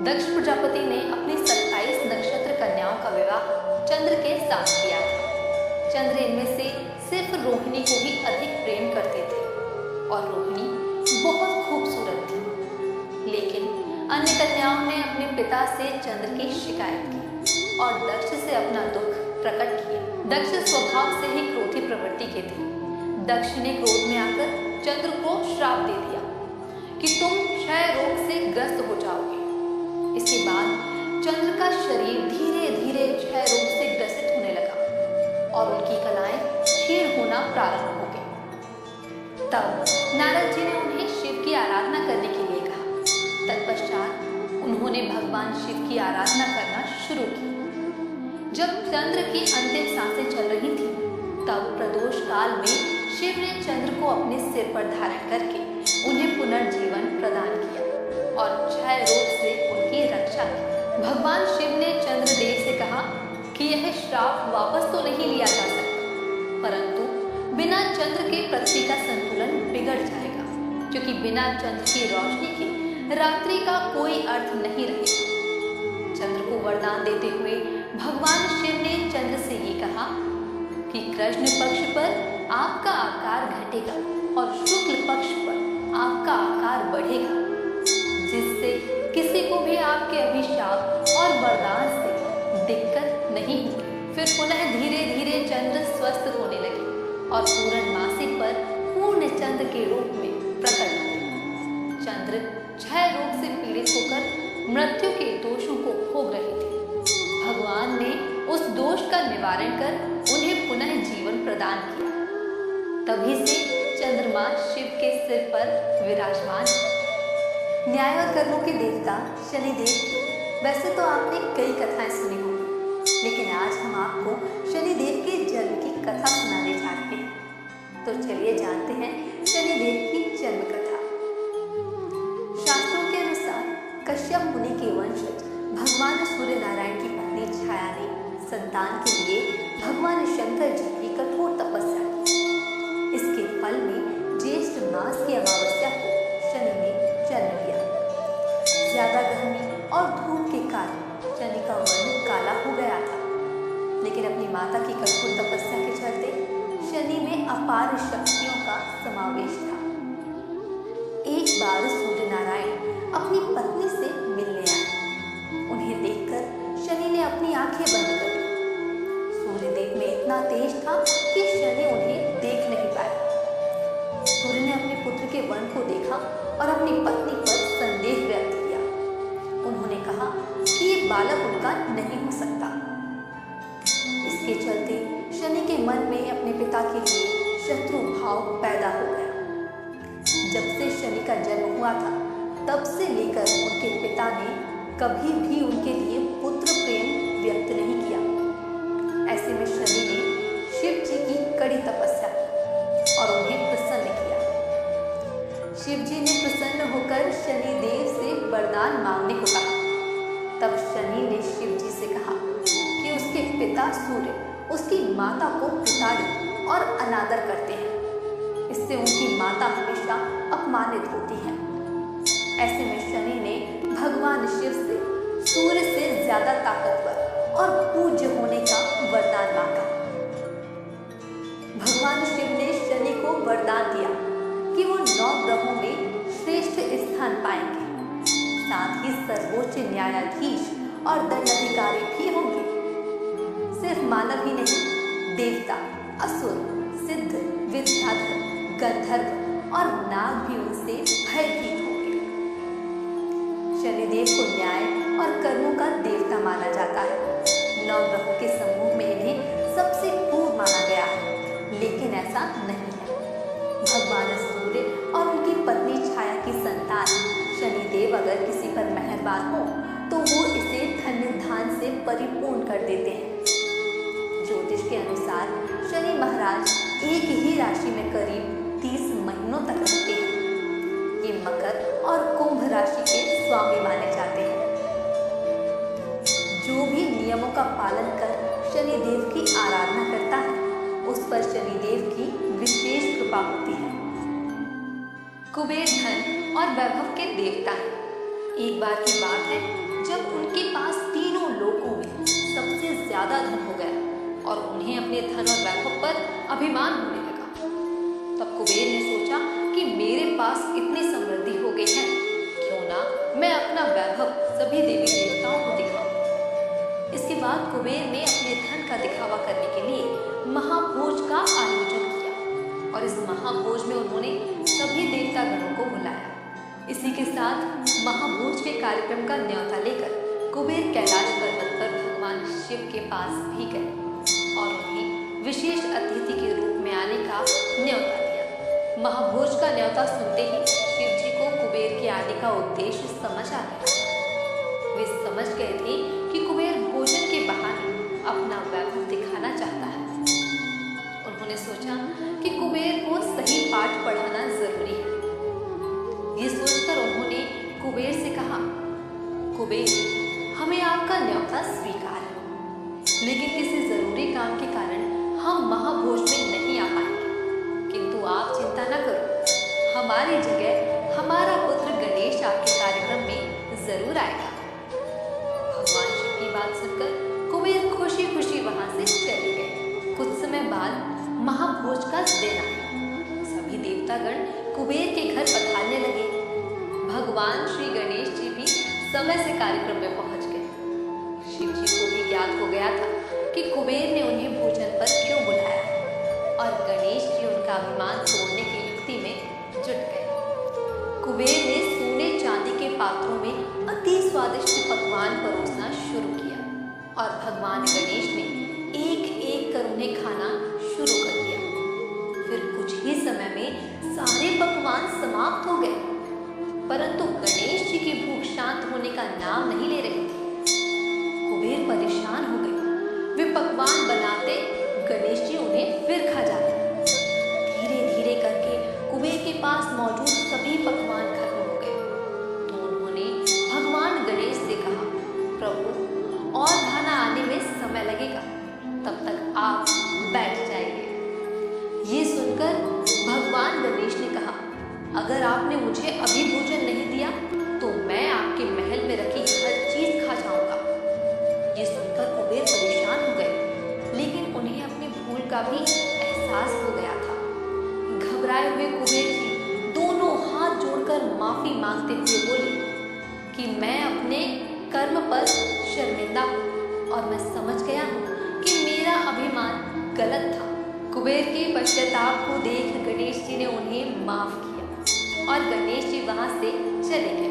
दक्ष प्रजापति ने अपनी 27 नक्षत्र कन्याओं का विवाह चंद्र के साथ किया था। चंद्र इनमें से सिर्फ रोहिणी को ही अधिक प्रेम करते थे और रोहिणी बहुत खूबसूरत थी। लेकिन अन्य कन्याओं ने अपने पिता से चंद्र की शिकायत की और दक्ष से अपना दुख प्रकट किया। दक्ष स्वभाव से ही क्रोधी प्रवृत्ति के थे। दक्ष ने क्रोध में आकर चंद्र को श्राप दे दिया कि तुम क्षय रोग से ग्रस्त हो जाओगे। इसके बाद चंद्र का शरीर धीरे धीरे क्षय रोग से ग्रसित होने लगा और उनकी कलाएं क्षीण होना प्रारंभ हो गई। तब नारद जी ने उन्हें शिव की आराधना करने के लिए कहा। तत्पश्चात उन्होंने भगवान शिव की आराधना करना शुरू की। जब चंद्र की अंतिम सांसें चल रही थी, तब प्रदोष काल में शिव ने चंद्र को अपने सिर पर धारण करके उन्हें पुनर्जीवन प्रदान किया और क्षय रोग से उनकी रक्षा की। भगवान शिव ने चंद्रदेव से कहा कि यह श्राप वापस तो नहीं लिया जा सकता, परंतु बिना चंद्र के पृथ्वी का संतुलन बिगड़ जाएगा, क्योंकि बिना चंद्र की रोशनी के रात्रि का कोई अर्थ नहीं रहेगा। चंद्र को वरदान देते हुए भगवान शिव ने चंद्र से ये कहा कि कृष्ण पक्ष पर आपका आकार घटेगा और शुक्ल पक्ष पर आपका आकार बढ़ेगा, जिससे किसी को भी आपके अभिशाप और वरदान से दिक्कत नहीं होगी। फिर पुनः धीरे धीरे चंद्र स्वस्थ होने लगे और पूर्णमासी पर पूर्ण चंद्र के रूप में प्रकट हुए। चंद्र क्षय रोग से पीड़ित होकर मृत्यु के दोषों को भोग रहे थे। भगवान ने उस दोष का निवारण कर उन्हें पुनः जीवन प्रदान किया। तभी से चंद्रमा शिव के सिर पर विराजमान है। न्याय और कर्मों के देवता शनिदेव। वैसे तो आपने कई कथाएं सुनी होंगी, लेकिन आज हम आपको शनिदेव के जन्म की कथा सुनाने जा रहे हैं। तो चलिए जानते हैं शनिदेव की जन्म कथा। शास्त्रों के अनुसार कश्यप मुनि के वंशज भगवान सूर्य नारायण की पत्नी छाया ने संतान के लिए भगवान शंकर जी की कठोर तपस्या की। इसके फल में ज्येष्ठ मास की अमावस्या को शनि ने जन्म लिया। ज्यादा गर्मी और धूप के कारण शनि का वर्ण काला हो गया था, लेकिन अपनी माता की कठोर तपस्या के चलते शनि में अपार शक्तियों का समावेश था। एक बार सूर्य नारायण अपनी पत्नी से मिलने आए। उन्हें देखकर शनि ने अपनी आंखें बंद कर ली। सूर्यदेव में इतना तेज था कि शनि उन्हें देख नहीं पाया। सूर्य ने अपने पुत्र के वर्ण को देखा और अपनी पत्नी पर संदेह व्यक्त किया। उन्होंने कहा कि ये बालक उनका नहीं हो सकता। इसके चलते शनि के मन में अपने पिता के लिए शत्रु भाव पैदा हो गया। जब से शनि का जन्म हुआ था, तब से लेकर उनके पिता ने कभी भी उनके लिए पुत्र प्रेम व्यक्त नहीं किया। ऐसे में शनि ने शिव जी की कड़ी तपस्या की और उन्हें प्रसन्न किया। शिव जी ने प्रसन्न होकर शनिदेव से वरदान मांगने को कहा। तब शनि ने शिव जी से कहा कि उसके पिता सूर्य उसकी माता को प्रताड़ित और अनादर करते हैं। इससे उनकी माता हमेशा अपमानित होती है। ऐसे में शनि ने भगवान शिव से सूर्य से ज्यादा ताकतवर और पूज्य होने का वरदान मांगा। भगवान शिव ने शनि को वरदान दिया कि वो 9 ग्रहों में श्रेष्ठ स्थान पाएंगे, साथ ही सर्वोच्च न्यायाधीश और दंडाधिकारी भी होंगे। सिर्फ मानव ही नहीं, देवता, असुर, सिद्ध, विद्याधर, गंधर्व और नाग भी उनसे भयभीत होंगे। शनिदेव को न्याय और कर्मों का देवता माना जाता है। 9 ग्रहों के समूह में इन्हें सबसे पूर्व माना गया है, लेकिन ऐसा नहीं है। भगवान सूर्य और उनकी पत्नी छाया की संतान शनिदेव अगर किसी पर मेहरबान हो तो वो इसे धन्य धान से परिपूर्ण कर देते हैं। ज्योतिष के अनुसार शनि महाराज एक ही राशि में करीब 30 महीनों तक रहते हैं। ये मकर और कुंभ राशि के स्वामी माने जाते हैं। जो भी नियमों का पालन कर शनिदेव की आराधना करता है, उस पर शनिदेव की विशेष कृपा होती है। कुबेर धन और वैभव के देवता हैं। एक बार की बात है, जब उनके पास तीनों लोकों में सबसे ज्यादा धन हो गया और उन्हें अपने धन और वैभव पर अभिमान होने लगा, तब कुबेर ने सोचा कि मेरे पास इतनी समृद्धि हो गई है, क्यों ना मैं अपना वैभव सभी देवी देवताओं को दिखाऊं। इसके बाद कुबेर ने अपने धन का दिखावा करने के लिए महाभोज का आयोजन किया और इस महाभोज में उन्होंने सभी देवता गणों को बुलाया। इसी के साथ महाभोज के कार्यक्रम का न्योता लेकर कुबेर कैलाश पर्वत पर भगवान शिव के पास भी गए और उन्हें विशेष अतिथि के रूप में आने का न्योता दिया। महाभोज का न्योता सुनते ही शिव जी को कुबेर के आने का उद्देश्य समझ आ गया। वे समझ गए थे कि कुबेर भोजन के बहाने अपना वैभव दिखाना चाहता है। उन्होंने सोचा कि कुबेर को सही पाठ पढ़ाना जरूरी है। ये सोचकर उन्होंने कुबेर से कहा, कुबेर, हमें आपका न्योता स्वीकार है, लेकिन किसी जरूरी काम के कारण हम महाभोज में नहीं आ पाएंगे। किंतु आप चिंता न करो, हमारी जगह हमारा पुत्र गणेश आपके कार्यक्रम में जरूर आएगा। भगवान शिव की बात सुनकर कुबेर खुशी खुशी वहां से चले गए। कुछ समय बाद महाभोज का दिन आया। सभी देवतागण कुबेर के घर पधारने लगे। भगवान श्री गणेश जी भी समय से कार्यक्रम में पहुंच गए। शिव जी को भी ज्ञात हो गया था कि कुबेर ने उन्हें भोजन पर क्यों बुलाया और गणेश जी उनका अभिमान तोड़ने की युक्ति में जुट गए। कुबेर ने सोने चांदी के पात्रों में अति स्वादिष्ट पकवान परोसना शुरू किया और भगवान गणेश ने एक एक कर उन्हें खाना शुरू कर दिया। फिर कुछ ही समय में सारे पकवान समाप्त हो गए, परंतु गणेश जी की भूख शांत होने का नाम नहीं ले रही थी। कुबेर परेशान हो गए। वे पकवान बनाते, गणेश जी उन्हें फिर खा जाते। धीरे धीरे करके कुबेर के पास मौजूद सभी पकवान खत्म हो गए। तो उन्होंने भगवान गणेश से कहा, प्रभु, और खाना आने में समय लगेगा, तब तक आप बैठ जाइए। ये सुनकर भगवान गणेश ने कहा, अगर आपने मुझे अभी भोजन नहीं दिया तो मैं आपके महल में रखी हर चीज खा जाऊंगा। ये सुनकर कुबेर परेशान हो गए, लेकिन उन्हें अपनी भूल का भी एहसास हो गया था। घबराए हुए कुबेर जी दोनों हाथ जोड़कर माफी मांगते हुए बोले कि मैं अपने कर्म पर शर्मिंदा हूँ और मैं समझ गया हूँ कि मेरा अभिमान गलत था। कुबेर के पश्चाताप को देख गणेश जी ने उन्हें माफ किया और गणेश जी वहां से चले गए।